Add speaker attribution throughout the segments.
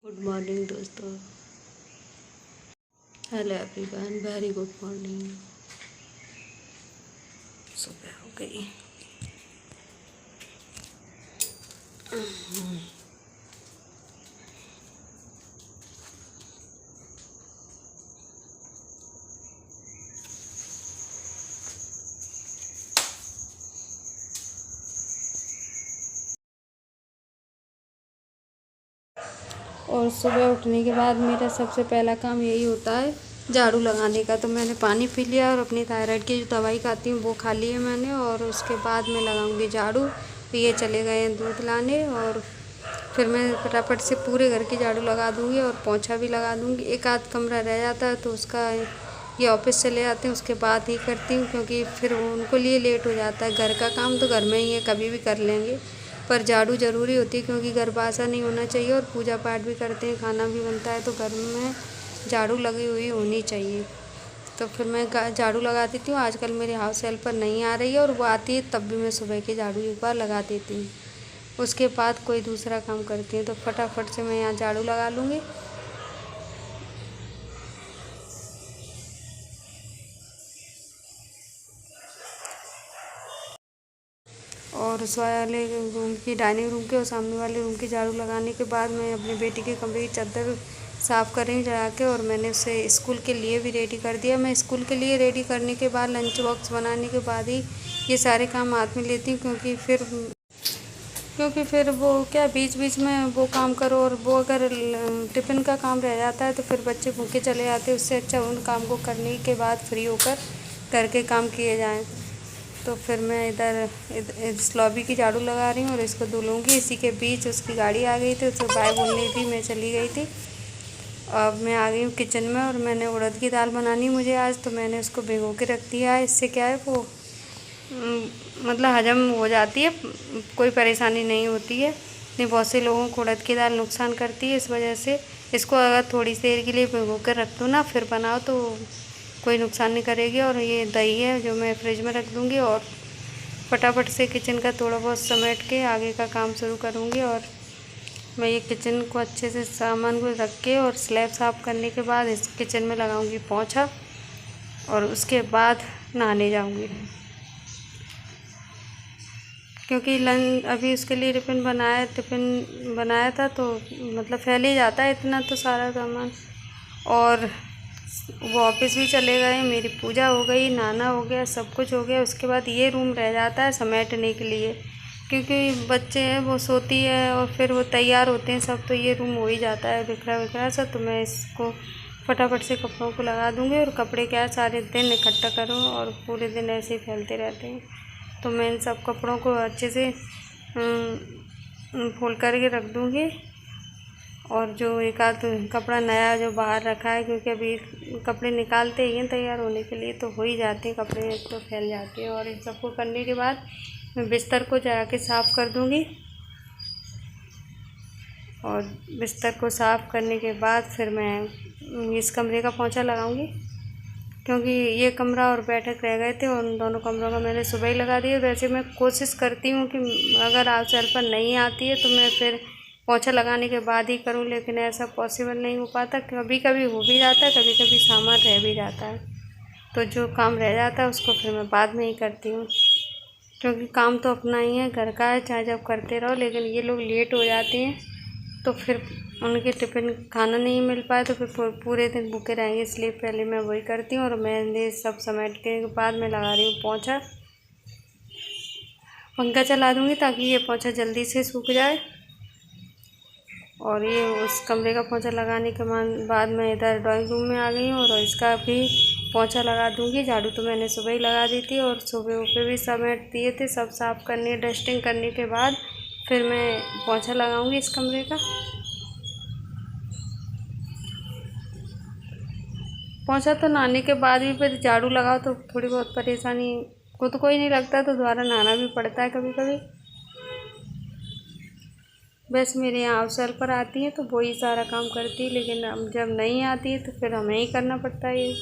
Speaker 1: Good morning दोस्तों। Hello everyone, very good morning. सुबह हो गई। और सुबह उठने के बाद मेरा सबसे पहला काम यही होता है झाड़ू लगाने का। तो मैंने पानी पी लिया और अपनी थायराइड की जो दवाई खाती हूँ वो खा ली है मैंने, और उसके बाद मैं लगाऊंगी झाड़ू। तो ये चले गए हैं दूध लाने, और फिर मैं फटाफट से पूरे घर की झाड़ू लगा दूँगी और पोंछा भी लगा दूँगी। एक आध कमरा रह जाता है तो उसका ये ऑफिस चले जाते हैं, उसके बाद ही करती हूँ, क्योंकि फिर उनको लिए लेट हो जाता है। घर का काम तो घर में ही है, कभी भी कर लेंगे, पर झाड़ू ज़रूरी होती है क्योंकि घर बासा नहीं होना चाहिए। और पूजा पाठ भी करते हैं, खाना भी बनता है, तो घर में झाड़ू लगी हुई होनी चाहिए। तो फिर मैं झाड़ू लगा देती हूँ। आजकल मेरे हाउस हेल्पर नहीं आ रही है, और वो आती है तब भी मैं सुबह की झाड़ू एक बार लगा देती हूँ। उसके बाद कोई दूसरा काम करती हूँ। तो फटाफट से मैं यहाँ झाड़ू लगा लूँगी। और उस वाले रूम की, डाइनिंग रूम के और सामने वाले रूम की झाड़ू लगाने के बाद मैं अपनी बेटी के कमरे की चादर साफ़ कर रही हूँ जला के, और मैंने उसे स्कूल के लिए भी रेडी कर दिया। मैं स्कूल के लिए रेडी करने के बाद, लंच बॉक्स बनाने के बाद ही ये सारे काम हाथ में लेती हूँ, क्योंकि फिर वो क्या, बीच बीच में वो काम करो, और वो अगर टिफ़िन का काम रह जाता है तो फिर बच्चे भूखे चले जाते हैं। उससे अच्छा उन काम को करने के बाद फ्री होकर घर के काम किए जाएँ। तो फिर मैं इधर इस लॉबी की झाड़ू लगा रही हूँ और इसको धुलूँगी। इसी के बीच उसकी गाड़ी आ गई थी, उसे बाय बोलने भी मैं चली गई थी। अब मैं आ गई हूँ किचन में, और मैंने उड़द की दाल बनानी मुझे आज, तो मैंने उसको भिगो के रख दिया है। इससे क्या है, वो मतलब हजम हो जाती है, कोई परेशानी नहीं होती है। नहीं, बहुत से लोगों को उड़द की दाल नुकसान करती है, इस वजह से इसको अगर थोड़ी देर के लिए भिगो कर रख दो ना, फिर बनाओ तो कोई नुकसान नहीं करेगी। और ये दही है जो मैं फ्रिज में रख दूँगी, और फटाफट से किचन का थोड़ा बहुत समेट के आगे का काम शुरू करूँगी। और मैं ये किचन को अच्छे से सामान को रख के और स्लैब साफ़ करने के बाद इस किचन में लगाऊंगी पोंछा, और उसके बाद नहाने जाऊंगी, क्योंकि अभी उसके लिए टिफ़िन बनाया था, तो मतलब फैल ही जाता है इतना तो सारा सामान। और वो ऑफिस भी चले गए, मेरी पूजा हो गई, नहाना हो गया, सब कुछ हो गया। उसके बाद ये रूम रह जाता है समेटने के लिए, क्योंकि बच्चे हैं, वो सोती है और फिर वो तैयार होते हैं सब, तो ये रूम हो ही जाता है बिखरा बिखरा सा। तो मैं इसको फटाफट से कपड़ों को लगा दूँगी। और कपड़े क्या है, सारे दिन इकट्ठा करूँ और पूरे दिन ऐसे ही फैलते रहते हैं। तो मैं इन सब कपड़ों को अच्छे से फोल्ड करके रख दूँगी। और जो एक आध कपड़ा नया जो बाहर रखा है, क्योंकि अभी कपड़े निकालते ही हैं तैयार होने के लिए, तो हो ही जाते हैं कपड़े, एक तो फैल जाते हैं। और इन सबको करने के बाद मैं बिस्तर को जाके साफ़ कर दूँगी। और बिस्तर को साफ़ करने के बाद फिर मैं इस कमरे का पोंछा लगाऊंगी, क्योंकि ये कमरा और बैठक रह गए थे, और उन दोनों कमरों का मैंने सुबह ही लगा दिया। वैसे मैं कोशिश करती हूँ कि अगर हाउस हेल्पर नहीं आती है तो मैं फिर पोंछा लगाने के बाद ही करूँ, लेकिन ऐसा पॉसिबल नहीं हो पाता। कभी कभी हो भी जाता है, कभी कभी सामान रह भी जाता है, तो जो काम रह जाता है उसको फिर मैं बाद में ही करती हूँ, क्योंकि काम तो अपना ही है, घर का है, चाहे जब करते रहो। लेकिन ये लोग लेट हो जाते हैं तो फिर उनके टिफ़िन खाना नहीं मिल पाए तो फिर पूरे दिन भूखे रहेंगे, इसलिए पहले मैं वही करती हूँ। और मैंने सब समेट के बाद मैं लगा रही हूँ पोंछा। पंखा चला दूँगी ताकि ये पोंछा जल्दी से सूख जाए। और ये उस कमरे का पोंछा लगाने के बाद मैं इधर ड्राइंग रूम में आ गई हूँ, और इसका भी पोंछा लगा दूँगी। झाड़ू तो मैंने सुबह ही लगा दी थी, और सुबह भी समेट दिए थे। सब साफ़ करने, डस्टिंग करने के बाद फिर मैं पोंछा लगाऊँगी इस कमरे का। पोंछा तो नहाने के बाद भी फिर झाड़ू लगाओ तो थोड़ी बहुत परेशानी को तो कोई नहीं लगता, तो दोबारा नहाना भी पड़ता है कभी कभी। बस मेरे यहाँ हाउस हेल्पर आती हैं तो वो ही सारा काम करती है, लेकिन अब जब नहीं आती है तो फिर हमें ही करना पड़ता है ये।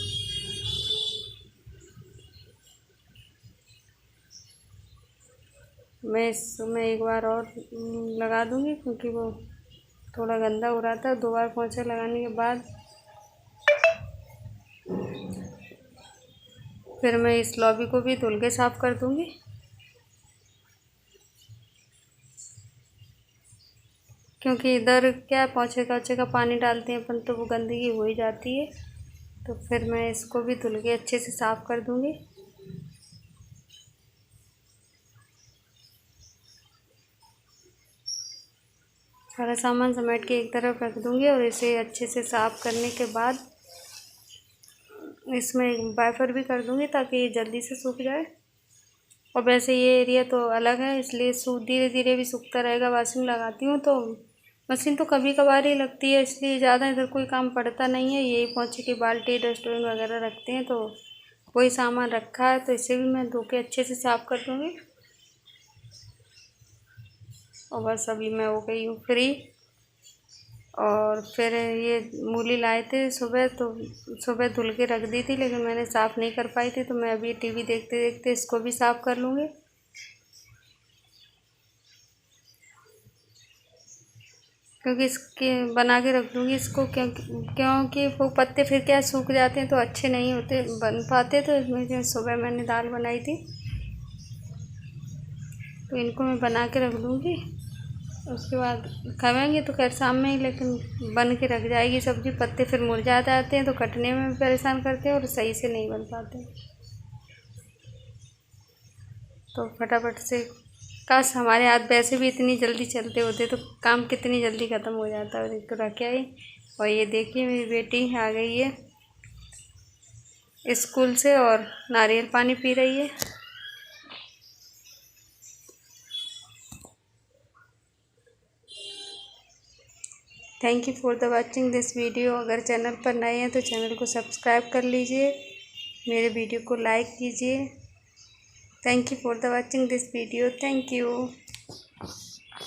Speaker 1: मैं इसमें एक बार और लगा दूँगी, क्योंकि वो थोड़ा गंदा हो रहा था। 2 बार पोंछा लगाने के बाद फिर मैं इस लॉबी को भी धुल के साफ़ कर दूँगी। क्योंकि इधर क्या पोंछे काछे का पानी डालते हैं अपन तो वो गंदगी हो ही जाती है। तो फिर मैं इसको भी धुल के अच्छे से साफ़ कर दूँगी। सारा सामान समेट के एक तरफ रख दूँगी और इसे अच्छे से साफ़ करने के बाद इसमें वाइपर भी कर दूँगी ताकि ये जल्दी से सूख जाए। और वैसे ये एरिया तो अलग है, इसलिए धीरे धीरे भी सूखता रहेगा। वॉशिंग लगाती हूँ तो मशीन तो कभी कभार ही लगती है, इसलिए ज़्यादा इधर कोई काम पड़ता नहीं है। यही पोंछे की बाल्टी डस्टबिन वगैरह रखते हैं तो वही सामान रखा है, तो इसे भी मैं धो के अच्छे से साफ़ कर दूँगी। और बस अभी मैं हो गई हूँ फ्री। और फिर ये मूली लाए थे सुबह, तो सुबह धुल के रख दी थी, लेकिन मैंने साफ़ नहीं कर पाई थी। तो मैं अभी टीवी देखते देखते इसको भी साफ़ कर लूँगी। क्योंकि इसके बना के रख दूँगी इसको, क्योंकि वो पत्ते फिर क्या सूख जाते हैं तो अच्छे नहीं होते बन पाते। तो इसमें जो सुबह मैंने दाल बनाई थी तो इनको मैं बना के रख दूँगी। उसके बाद खाएंगे तो खैर शाम में ही, लेकिन बन के रख जाएगी सब्ज़ी। पत्ते फिर मुरझा जाते हैं तो कटने में भी परेशान करते हैं और सही से नहीं बन पाते। तो फटाफट से, काश हमारे हाथ वैसे भी इतनी जल्दी चलते होते तो काम कितनी जल्दी ख़त्म हो जाता। और इसको रख आई। और ये देखिए मेरी बेटी आ गई है स्कूल से और नारियल पानी पी रही है। Thank you for the watching this video. अगर चैनल पर नए हैं तो चैनल को सब्सक्राइब कर लीजिए, मेरे वीडियो को लाइक कीजिए। Thank you for the watching this video. Thank you.